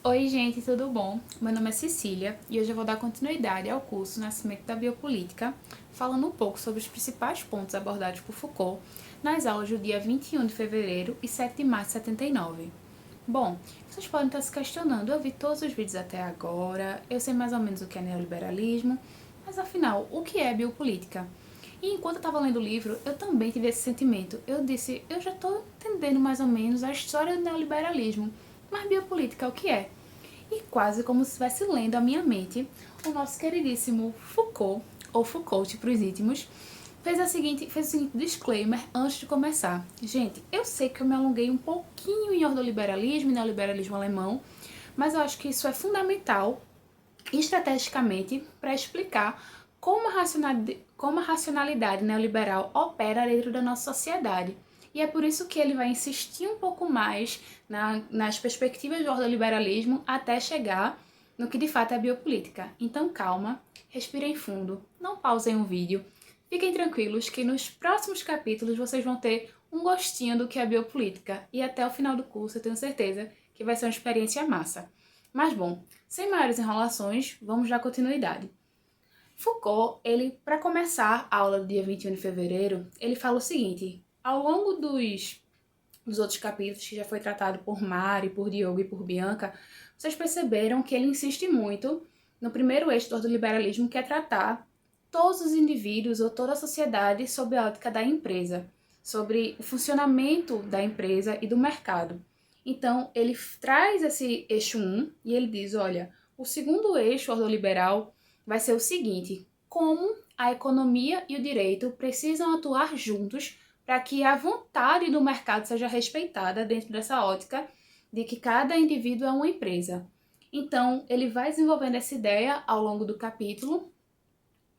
Oi, gente, tudo bom? Meu nome é Cecília e hoje eu vou dar continuidade ao curso Nascimento da Biopolítica, falando um pouco sobre os principais pontos abordados por Foucault nas aulas do dia 21 de fevereiro e 7 de março de 79. Bom, vocês podem estar se questionando, eu vi todos os vídeos até agora, eu sei mais ou menos o que é neoliberalismo, mas afinal, o que é biopolítica? E enquanto eu estava lendo o livro, eu também tive esse sentimento. Eu disse, eu já estou entendendo mais ou menos a história do neoliberalismo, mas biopolítica o que é? E quase como se estivesse lendo a minha mente, o nosso queridíssimo Foucault, ou Foucault para os íntimos, fez o seguinte disclaimer antes de começar. Gente, eu sei que eu me alonguei um pouquinho em ordoliberalismo e neoliberalismo alemão, mas eu acho que isso é fundamental, estrategicamente, para explicar como a racionalidade neoliberal opera dentro da nossa sociedade. E é por isso que ele vai insistir um pouco mais nas perspectivas do ordoliberalismo até chegar no que de fato é a biopolítica. Então calma, respirem fundo, não pausem o vídeo, fiquem tranquilos que nos próximos capítulos vocês vão ter um gostinho do que é a biopolítica e até o final do curso eu tenho certeza que vai ser uma experiência massa. Mas bom, sem maiores enrolações, vamos dar continuidade. Foucault, para começar a aula do dia 21 de fevereiro, ele fala o seguinte: ao longo dos outros capítulos que já foi tratado por Mari, por Diogo e por Bianca, vocês perceberam que ele insiste muito no primeiro eixo do ordoliberalismo, que é tratar todos os indivíduos ou toda a sociedade sob a ótica da empresa, sobre o funcionamento da empresa e do mercado. Então, ele traz esse eixo 1 e ele diz, olha, o segundo eixo ordoliberal vai ser o seguinte: como a economia e o direito precisam atuar juntos para que a vontade do mercado seja respeitada dentro dessa ótica de que cada indivíduo é uma empresa. Então, ele vai desenvolvendo essa ideia ao longo do capítulo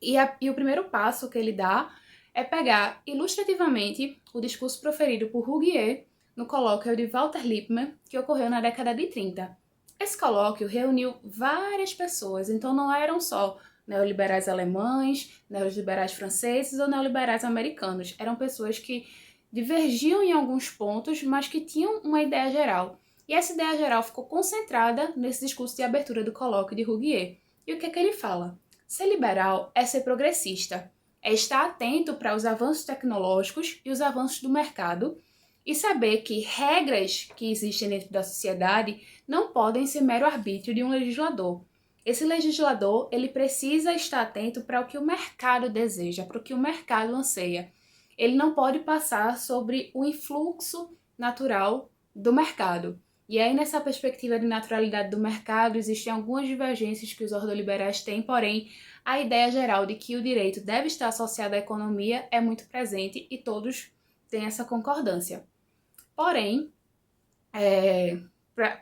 e o primeiro passo que ele dá é pegar ilustrativamente o discurso proferido por Rougier no colóquio de Walter Lippmann, que ocorreu na década de 30. Esse colóquio reuniu várias pessoas, então não eram só neoliberais alemães, neoliberais franceses ou neoliberais americanos. Eram pessoas que divergiam em alguns pontos, mas que tinham uma ideia geral. E essa ideia geral ficou concentrada nesse discurso de abertura do colóquio de Rougier. E o que é que ele fala? Ser liberal é ser progressista, é estar atento para os avanços tecnológicos e os avanços do mercado e saber que regras que existem dentro da sociedade não podem ser mero arbítrio de um legislador. Esse legislador, ele precisa estar atento para o que o mercado deseja, para o que o mercado anseia. Ele não pode passar sobre o influxo natural do mercado. E aí, nessa perspectiva de naturalidade do mercado, existem algumas divergências que os ordoliberais têm, porém, a ideia geral de que o direito deve estar associado à economia é muito presente e todos têm essa concordância. Porém,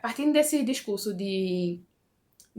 partindo desse discurso de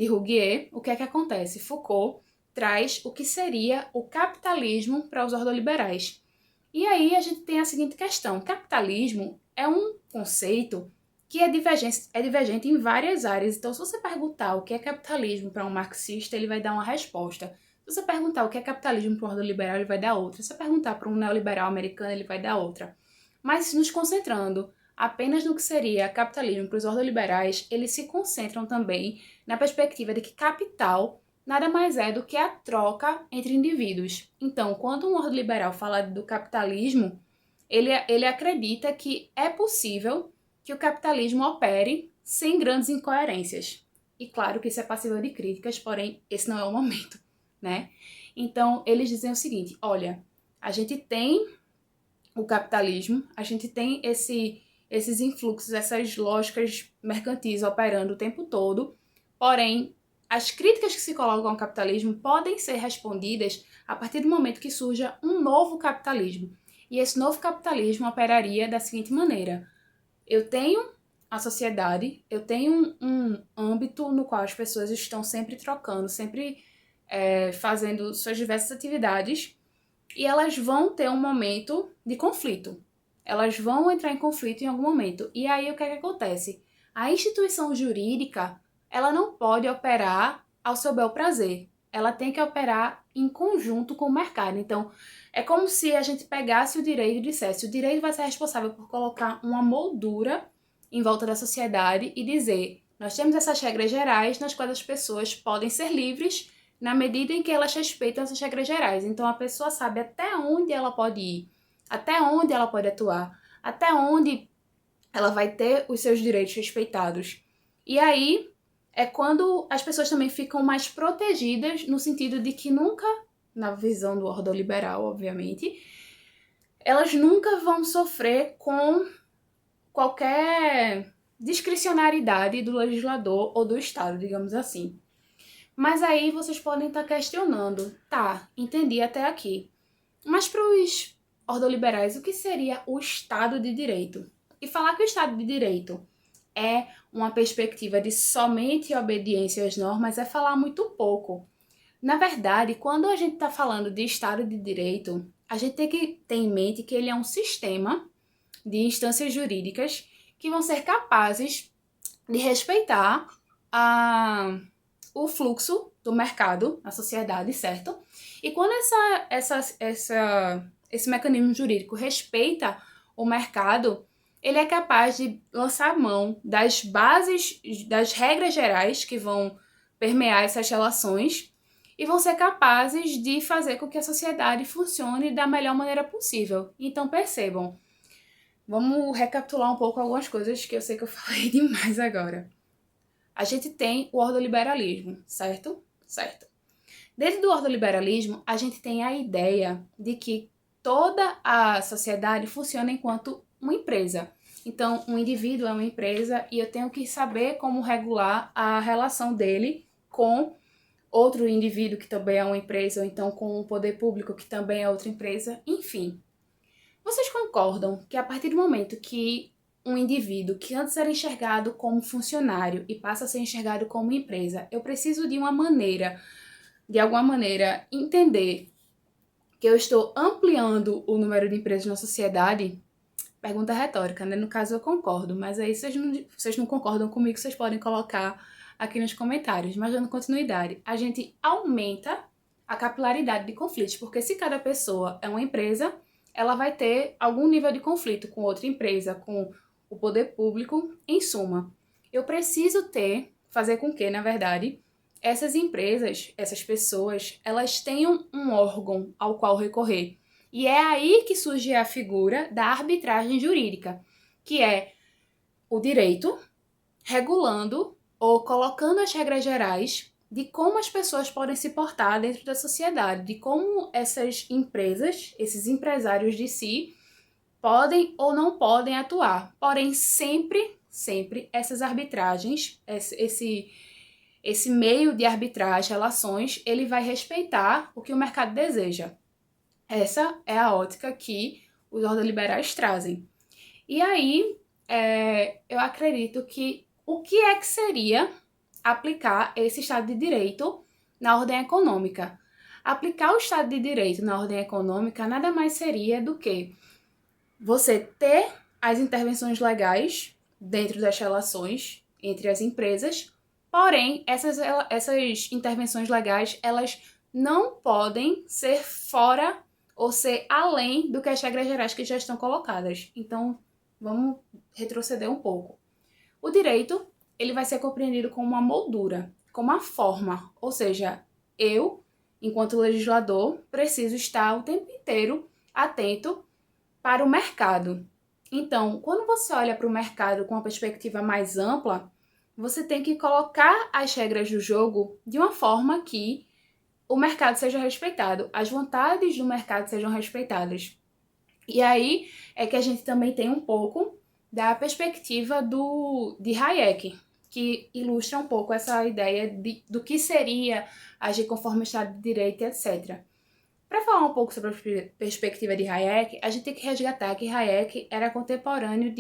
Rougier, o que é que acontece? Foucault traz o que seria o capitalismo para os ordoliberais. E aí a gente tem a seguinte questão: capitalismo é um conceito que é divergente em várias áreas. Então, se você perguntar o que é capitalismo para um marxista, ele vai dar uma resposta. Se você perguntar o que é capitalismo para um ordoliberal, ele vai dar outra. Se você perguntar para um neoliberal americano, ele vai dar outra. Mas nos concentrando apenas no que seria capitalismo para os ordoliberais, eles se concentram também na perspectiva de que capital nada mais é do que a troca entre indivíduos. Então, quando um ordoliberal fala do capitalismo, ele acredita que é possível que o capitalismo opere sem grandes incoerências. E claro que isso é passível de críticas, porém esse não é o momento, né? Então, eles dizem o seguinte: olha, a gente tem o capitalismo, a gente tem esses influxos, essas lógicas mercantis operando o tempo todo, porém, as críticas que se colocam ao capitalismo podem ser respondidas a partir do momento que surja um novo capitalismo. E esse novo capitalismo operaria da seguinte maneira: eu tenho a sociedade, eu tenho um âmbito no qual as pessoas estão sempre trocando, sempre fazendo suas diversas atividades, e elas vão ter um momento de conflito. Elas vão entrar em conflito em algum momento. E aí o que é que acontece? A instituição jurídica, ela não pode operar ao seu bel prazer. Ela tem que operar em conjunto com o mercado. Então, é como se a gente pegasse o direito e dissesse: o direito vai ser responsável por colocar uma moldura em volta da sociedade e dizer: Nós temos essas regras gerais nas quais as pessoas podem ser livres na medida em que elas respeitam essas regras gerais. Então, a pessoa sabe até onde ela pode ir, até onde ela pode atuar, até onde ela vai ter os seus direitos respeitados. E aí é quando as pessoas também ficam mais protegidas, no sentido de que nunca, na visão do ordoliberal, obviamente, elas nunca vão sofrer com qualquer discricionariedade do legislador ou do Estado, digamos assim. Mas aí vocês podem estar questionando, tá, entendi até aqui. Mas para os ordoliberais, o que seria o Estado de Direito? E falar que o Estado de Direito é uma perspectiva de somente obediência às normas é falar muito pouco. Na verdade, quando a gente está falando de Estado de Direito, a gente tem que ter em mente que ele é um sistema de instâncias jurídicas que vão ser capazes de respeitar o fluxo do mercado na sociedade, certo? E quando esse mecanismo jurídico respeita o mercado, ele é capaz de lançar mão das bases, das regras gerais que vão permear essas relações e vão ser capazes de fazer com que a sociedade funcione da melhor maneira possível. Então, percebam, vamos recapitular um pouco algumas coisas que eu sei que eu falei demais agora. A gente tem o ordoliberalismo, certo? Certo. Dentro do ordoliberalismo, a gente tem a ideia de que toda a sociedade funciona enquanto uma empresa. Então, um indivíduo é uma empresa e eu tenho que saber como regular a relação dele com outro indivíduo que também é uma empresa, ou então com o poder público que também é outra empresa, enfim. Vocês concordam que a partir do momento que um indivíduo que antes era enxergado como funcionário e passa a ser enxergado como empresa, eu preciso de alguma maneira, entender que eu estou ampliando o número de empresas na sociedade? Pergunta retórica, né? No caso eu concordo, mas aí vocês não concordam comigo, vocês podem colocar aqui nos comentários. Mas dando continuidade, a gente aumenta a capilaridade de conflitos, porque se cada pessoa é uma empresa, ela vai ter algum nível de conflito com outra empresa, com o poder público, em suma. Eu preciso fazer com que, na verdade, essas empresas, essas pessoas, elas tenham um órgão ao qual recorrer. E é aí que surge a figura da arbitragem jurídica, que é o direito regulando ou colocando as regras gerais de como as pessoas podem se portar dentro da sociedade, de como essas empresas, esses empresários de si, podem ou não podem atuar. Porém, sempre essas arbitragens, esse meio de arbitragem, relações, ele vai respeitar o que o mercado deseja. Essa é a ótica que os ordoliberais trazem. E aí, eu acredito que o que é que seria aplicar esse Estado de Direito na ordem econômica? Aplicar o Estado de Direito na ordem econômica nada mais seria do que você ter as intervenções legais dentro das relações entre as empresas, porém, essas intervenções legais, elas não podem ser fora ou ser além do que as regras gerais que já estão colocadas. Então, vamos retroceder um pouco. O direito, ele vai ser compreendido como uma moldura, como uma forma, ou seja, eu, enquanto legislador, preciso estar o tempo inteiro atento para o mercado. Então, quando você olha para o mercado com uma perspectiva mais ampla, você tem que colocar as regras do jogo de uma forma que o mercado seja respeitado, as vontades do mercado sejam respeitadas. E aí é que a gente também tem um pouco da perspectiva de Hayek, que ilustra um pouco essa ideia do que seria agir conforme o Estado de Direito, etc. Para falar um pouco sobre a perspectiva de Hayek, a gente tem que resgatar que Hayek era contemporâneo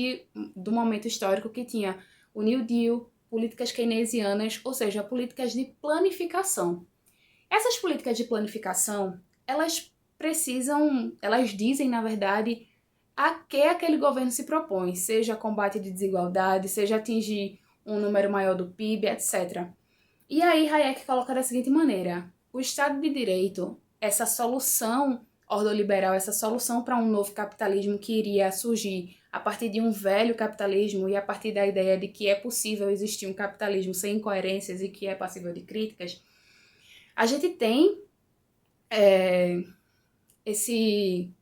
do momento histórico que tinha o New Deal, políticas keynesianas, ou seja, políticas de planificação. Essas políticas de planificação, elas dizem, na verdade, a que aquele governo se propõe, seja combate de desigualdade, seja atingir um número maior do PIB, etc. E aí Hayek coloca da seguinte maneira: o Estado de Direito, essa solução ordoliberal, essa solução para um novo capitalismo que iria surgir a partir de um velho capitalismo e a partir da ideia de que é possível existir um capitalismo sem incoerências e que é passível de críticas, a gente tem esse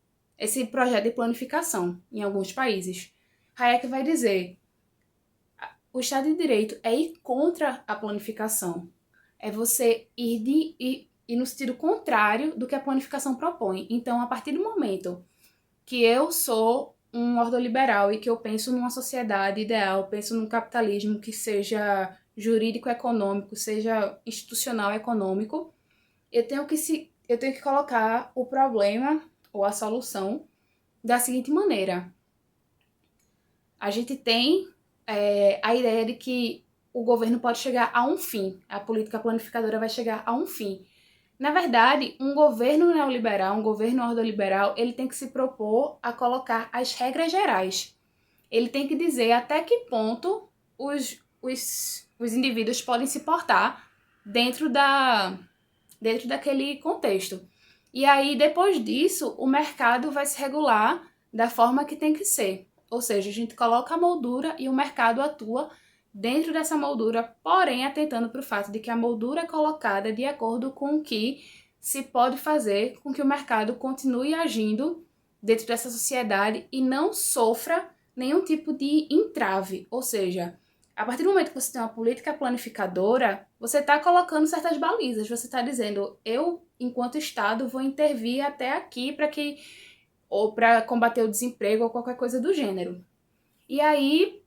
projeto de planificação em alguns países. Hayek vai dizer: o Estado de Direito é ir contra a planificação, é você ir no sentido contrário do que a planificação propõe. Então, a partir do momento que eu sou um ordoliberal e que eu penso numa sociedade ideal, penso num capitalismo que seja jurídico-econômico, seja institucional-econômico, eu tenho que colocar o problema ou a solução da seguinte maneira. A gente tem a ideia de que o governo pode chegar a um fim, a política planificadora vai chegar a um fim. Na verdade, um governo neoliberal, um governo ordoliberal, ele tem que se propor a colocar as regras gerais. Ele tem que dizer até que ponto os indivíduos podem se portar dentro daquele contexto. E aí, depois disso, o mercado vai se regular da forma que tem que ser. Ou seja, a gente coloca a moldura e o mercado atua dentro dessa moldura, porém atentando para o fato de que a moldura é colocada de acordo com o que se pode fazer com que o mercado continue agindo dentro dessa sociedade e não sofra nenhum tipo de entrave. Ou seja, a partir do momento que você tem uma política planificadora, você está colocando certas balizas, você está dizendo: eu, enquanto Estado, vou intervir até aqui para combater o desemprego ou qualquer coisa do gênero. E aí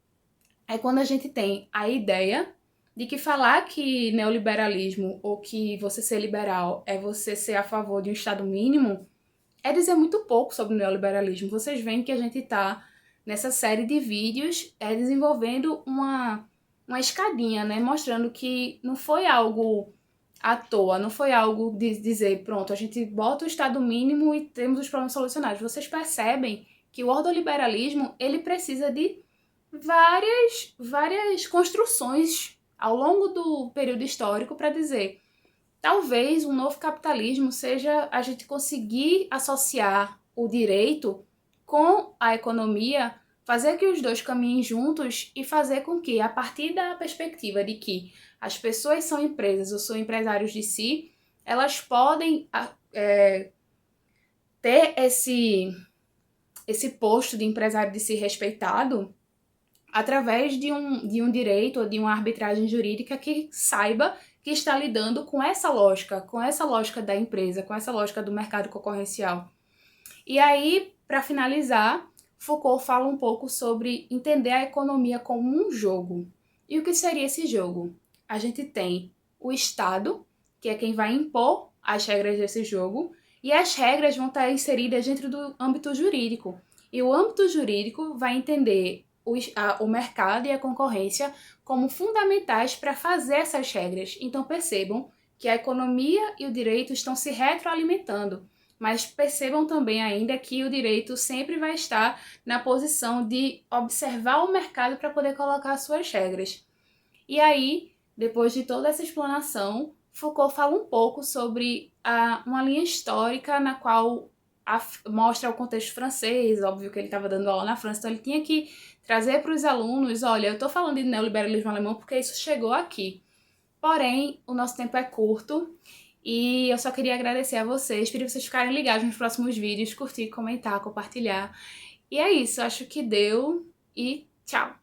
é quando a gente tem a ideia de que falar que neoliberalismo ou que você ser liberal é você ser a favor de um Estado mínimo é dizer muito pouco sobre o neoliberalismo. Vocês veem que a gente está nessa série de vídeos desenvolvendo uma escadinha, né? Mostrando que não foi algo à toa, não foi algo de dizer, pronto, a gente bota o Estado mínimo e temos os problemas solucionados. Vocês percebem que o ordoliberalismo, ele precisa de várias construções ao longo do período histórico para dizer: talvez um novo capitalismo seja a gente conseguir associar o direito com a economia, fazer que os dois caminhem juntos e fazer com que, a partir da perspectiva de que as pessoas são empresas ou são empresários de si, elas podem ter esse posto de empresário de si respeitado através de um direito ou de uma arbitragem jurídica que saiba que está lidando com essa lógica da empresa, com essa lógica do mercado concorrencial. E aí, para finalizar, Foucault fala um pouco sobre entender a economia como um jogo. E o que seria esse jogo? A gente tem o Estado, que é quem vai impor as regras desse jogo, e as regras vão estar inseridas dentro do âmbito jurídico. E o âmbito jurídico vai entender o mercado e a concorrência como fundamentais para fazer essas regras. Então percebam que a economia e o direito estão se retroalimentando, mas percebam também ainda que o direito sempre vai estar na posição de observar o mercado para poder colocar suas regras. E aí, depois de toda essa explanação, Foucault fala um pouco sobre uma linha histórica na qual mostra o contexto francês. Óbvio que ele estava dando aula na França, então ele tinha que trazer para os alunos: olha, eu estou falando de neoliberalismo alemão porque isso chegou aqui. Porém, o nosso tempo é curto e eu só queria agradecer a vocês, pedir vocês ficarem ligados nos próximos vídeos, curtir, comentar, compartilhar. E é isso, acho que deu e tchau!